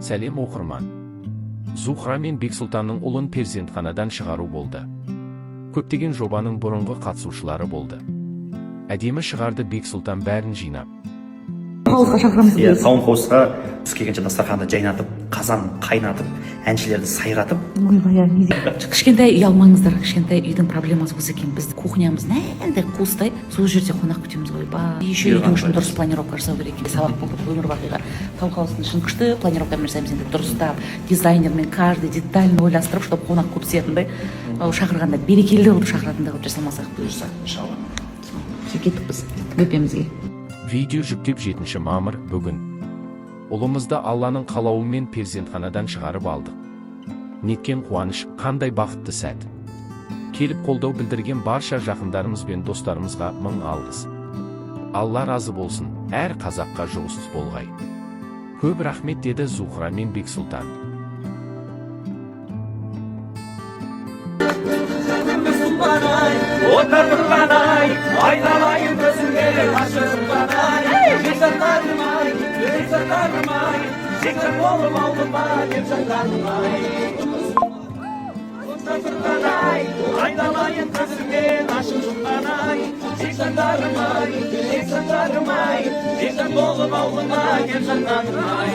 Сәлем оқырман. Зухра мен Бексұлтанның ұлын перзентханадан шығару болды. Көптеген жобаның бұрынғы қатысушылары болды. Әдемі шығарды Бексұлтан бәрін жинап. Қауысқа шақырамыз. Сауынхаусқа біз келгенше дастарханды жайнатып, қазан қайнатып, әншілерді сайратып. Кішкентай ұялмаңыздар, кішкентай үйдің проблемасы осы екен. Біз кухнямыз нәнді қуыстай, сол жерде қонақ күтеміз ғой. Еще үйдің үшін дұрыс планировка жасау керек. Сабақ болды, өмір бақиға. Сауынхаустың ішін күшті планировкамен жасаймыз енді дұрыстап, дизайнермен каждый детально ойластырып, чтобы қонақ көп түсетіндей, шақырғанда берекелі болып шақыратындай қылып жасамасақ бұйырса, иншалла. Кеттік біз бөпемізге. Видео жүктеп 7 мамыр бүгін. Ұлымызды Алланың қалауымен перзентханадан шығарып алдық. Неткен қуаныш, қандай бақытты сәт. Келіп қолдау білдірген барша жақындарымыз бен достарымызға мың алғыс. Алла разы болсын, әр қазаққа жұғысыз болғай. Көп рахмет деді Зухра мен Бексұлтан. Aynalayın gözümleri taşırsın bana. Geçenlerim ay, geçen oğlum aldım bana, geçenlerim ay. Aynalayın gözümleri taşırsın bana. Geçenlerim ay, geçen oğlum aldım bana, geçenlerim ay.